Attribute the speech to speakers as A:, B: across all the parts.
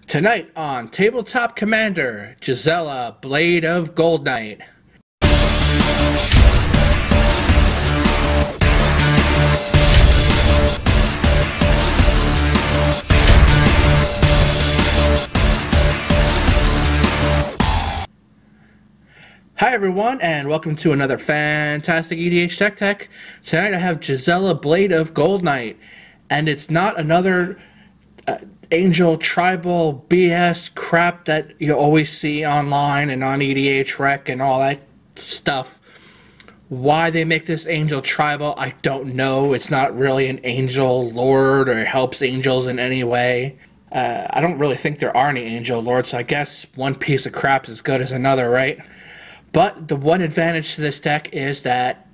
A: Tonight on Tabletop Commander, Gisela, Blade of Goldnight. Hi everyone, and welcome to another fantastic EDH Tech. Tonight I have Gisela, Blade of Goldnight, and it's not another Angel Tribal BS crap that you always see online and on EDH Rec and all that stuff. Why they make this Angel Tribal, I don't know. It's not really an Angel Lord or helps angels in any way. I don't really think there are any Angel Lords, so I guess one piece of crap is as good as another, right? But the one advantage to this deck is that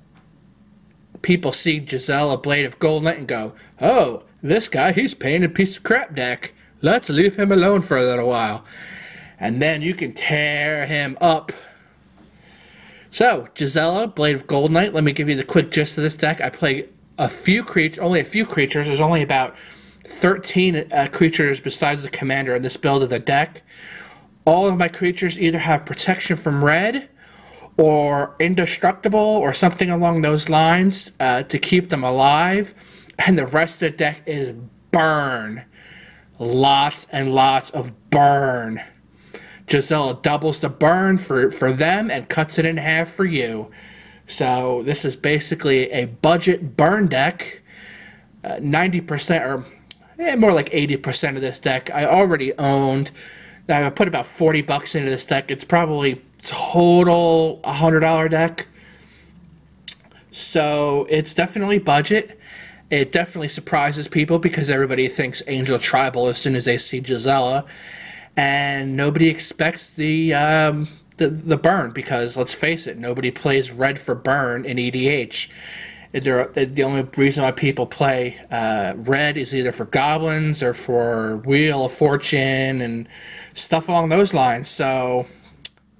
A: people see Gisela, Blade of Goldnight, and go, oh, this guy, he's playing a piece of crap deck. Let's leave him alone for a little while. And then you can tear him up. So, Gisela, Blade of Goldnight, let me give you the quick gist of this deck. I play only a few creatures. There's only about 13 creatures besides the commander in this build of the deck. All of my creatures either have protection from red, or indestructible, or something along those lines to keep them alive, and the rest of the deck is burn. Lots and lots of burn. Gisela doubles the burn for them and cuts it in half for you. So this is basically a budget burn deck. 90% or more like 80% of this deck I already owned. I put about 40 bucks into this deck. It's probably total $100 deck. So it's definitely budget. It definitely surprises people because everybody thinks Angel Tribal as soon as they see Gisela, and nobody expects the burn because, let's face it, nobody plays red for burn in EDH. The only reason why people play red is either for goblins or for Wheel of Fortune and stuff along those lines. So,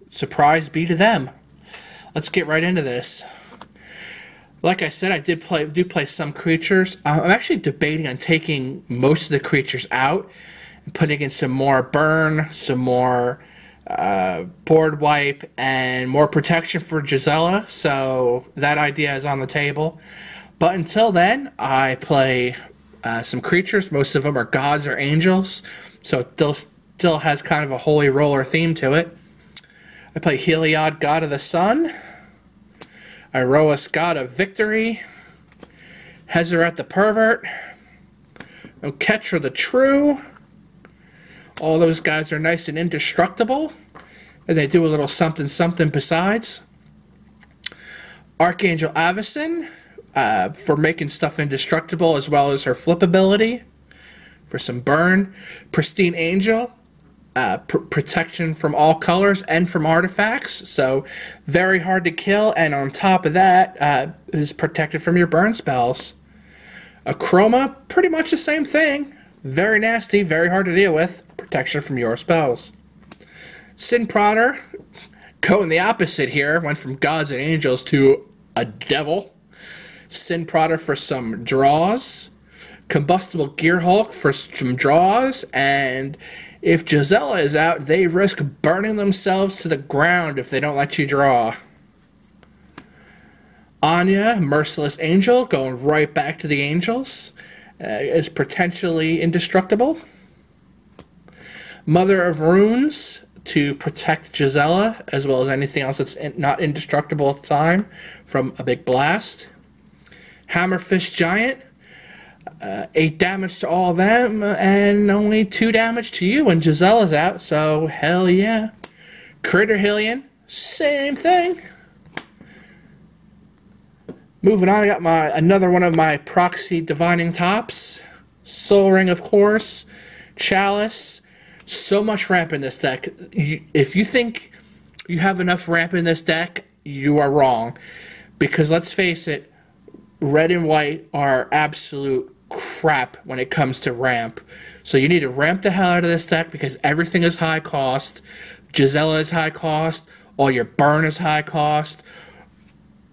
A: surprise be to them. Let's get right into this. Like I said, I do play some creatures. I'm actually debating on taking most of the creatures out and putting in some more burn, some more board wipe, and more protection for Gisela. So that idea is on the table. But until then, I play some creatures. Most of them are gods or angels, so it still has kind of a holy roller theme to it. I play Heliod, God of the Sun, Iroas, God of Victory, Hezeret the Pervert, Oketra the True. All those guys are nice and indestructible, and they do a little something something besides. Archangel Avacyn, for making stuff indestructible, as well as her flip ability for some burn. Pristine Angel, protection from all colors and from artifacts, so very hard to kill, and on top of that is protected from your burn spells. Chroma, pretty much the same thing, very nasty, very hard to deal with, protection from your spells. Sin Prodder, going the opposite here, went from gods and angels to a devil. Sin Prodder for some draws. Combustible Gearhulk for some draws, and if Gisela is out, they risk burning themselves to the ground if they don't let you draw. Anya, Merciless Angel, going right back to the angels, is potentially indestructible. Mother of Runes to protect Gisela, as well as anything else that's not indestructible at the time from a big blast. Hammerfish Giant, 8 damage to all of them, and only 2 damage to you when Gisela's out, so hell yeah. Critter Hillian, same thing. Moving on, I got another one of my proxy divining tops. Soul Ring, of course. Chalice. So much ramp in this deck. If you think you have enough ramp in this deck, you are wrong. Because let's face it, red and white are absolute crap when it comes to ramp. So you need to ramp the hell out of this deck because everything is high cost. Gisela is high cost. All your burn is high cost.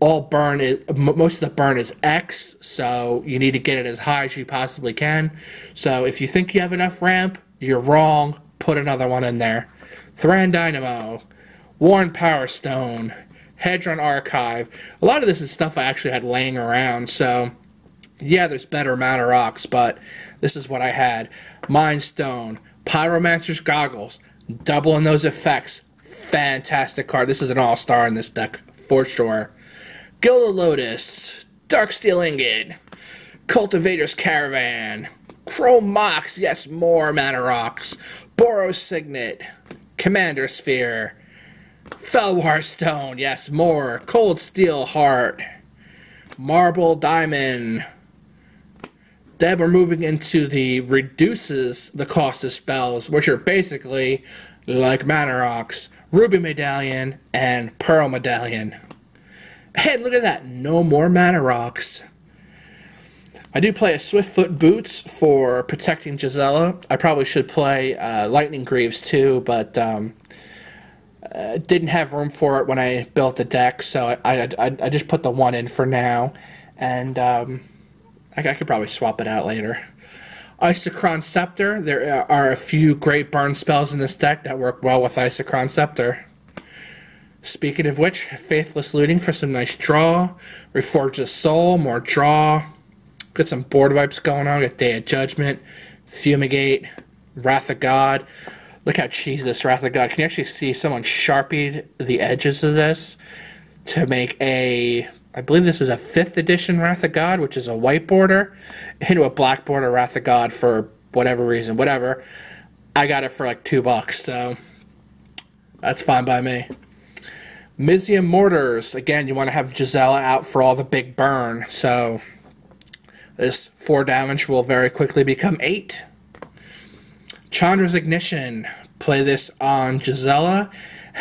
A: Most of the burn is X, so you need to get it as high as you possibly can. So if you think you have enough ramp, you're wrong. put another one in there. Thran Dynamo, Worn Power Stone, Hedron Archive. A lot of this is stuff I actually had laying around, so yeah, there's better Mana Rocks, but this is what I had. Mind Stone, Pyromancer's Goggles, doubling those effects. Fantastic card. This is an all-star in this deck, for sure. Gilded Lotus, Darksteel Ingot, Cultivator's Caravan, Chrome Mox, yes, more Mana Rocks, Boros Signet, Commander Sphere, Felwar Stone, yes, more, Cold Steel Heart, Marble Diamond. Then we're moving into the reduces the cost of spells, which are basically like Mana Rocks, Ruby Medallion, and Pearl Medallion. Hey, look at that, no more Mana Rocks. I do play a Swiftfoot Boots for protecting Gisela. I probably should play Lightning Greaves too, but didn't have room for it when I built the deck, so I just put the one in for now, and I could probably swap it out later. Isochron Scepter. There are a few great burn spells in this deck that work well with Isochron Scepter. Speaking of which, Faithless Looting for some nice draw. Reforge the Soul, more draw. Got some board wipes going on. Got Day of Judgment, Fumigate, Wrath of God. Look how cheesy this Wrath of God. Can you actually see someone sharpied the edges of this to make a, I believe this is a 5th edition Wrath of God, which is a white border, into a black border Wrath of God for whatever reason. Whatever. I got it for like $2, so that's fine by me. Mizium Mortars. Again, you want to have Gisela out for all the big burn, so this 4 damage will very quickly become 8. Chandra's Ignition. Play this on Gisela.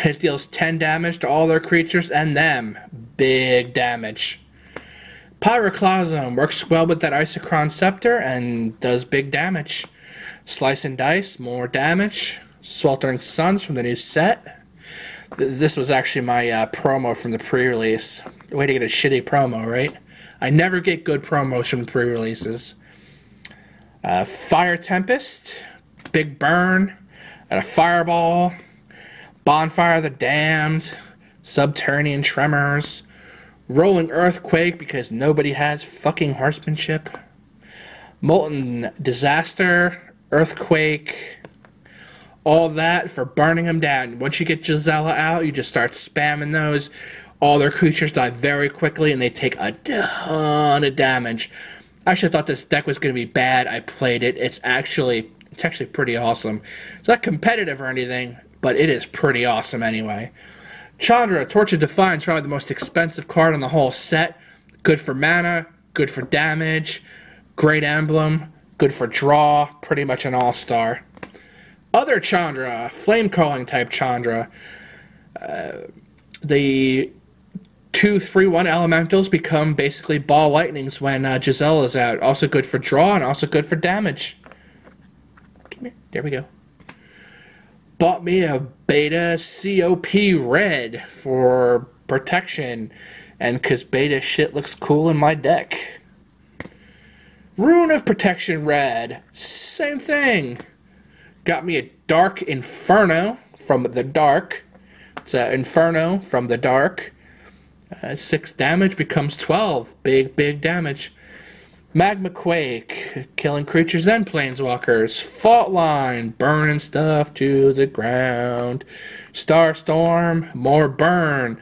A: It deals 10 damage to all their creatures and them. Big damage. Pyroclasm works well with that Isochron Scepter and does big damage. Slice and Dice, more damage. Sweltering Suns from the new set. This was actually my promo from the pre-release. Way to get a shitty promo, right? I never get good promos from pre-releases. Fire Tempest, Big Burn, and a Fireball, Bonfire of the Damned, Subterranean Tremors, Rolling Earthquake because nobody has fucking horsemanship, Molten Disaster, Earthquake, all that for burning them down. Once you get Gisela out, you just start spamming those. All their creatures die very quickly, and they take a ton of damage. I actually thought this deck was going to be bad. I played it. It's actually pretty awesome. It's not competitive or anything, but it is pretty awesome anyway. Chandra, Torch of Defiance, probably the most expensive card in the whole set. Good for mana, good for damage, great emblem, good for draw, pretty much an all-star. Other Chandra, Flame Calling type Chandra. The 2/3/1 elementals become basically ball lightnings when Gisela's out. Also good for draw and also good for damage. Come here. There we go. Bought me a Beta COP Red for protection, and because Beta shit looks cool in my deck. Rune of Protection Red. Same thing. Got me a Dark Inferno from the Dark. It's an Inferno from the Dark. 6 damage becomes 12. Big damage. Magma Quake. Killing creatures and planeswalkers. Fault Line. Burning stuff to the ground. Starstorm. More burn.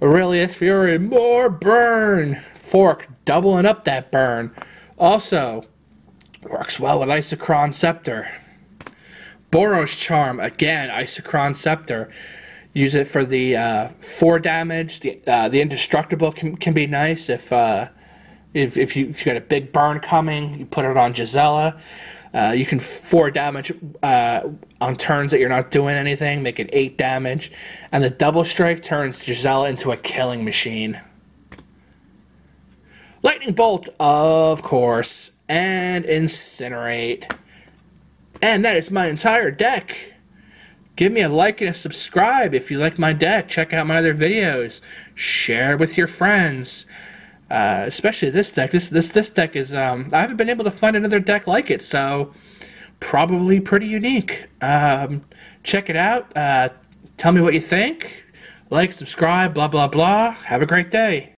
A: Aurelius Fury. More burn. Fork. Doubling up that burn. Also, works well with Isochron Scepter. Boros Charm, again, Isochron Scepter. Use it for the 4 damage. The Indestructible can be nice if you got a big burn coming. You put it on Gisela. You can 4 damage on turns that you're not doing anything, make it 8 damage. And the Double Strike turns Gisela into a killing machine. Lightning Bolt, of course, and Incinerate. And that is my entire deck. Give me a like and a subscribe if you like my deck. Check out my other videos. Share with your friends. Especially this deck. This deck is I haven't been able to find another deck like it, so probably pretty unique. Check it out. Tell me what you think. Like, subscribe, blah, blah, blah. Have a great day.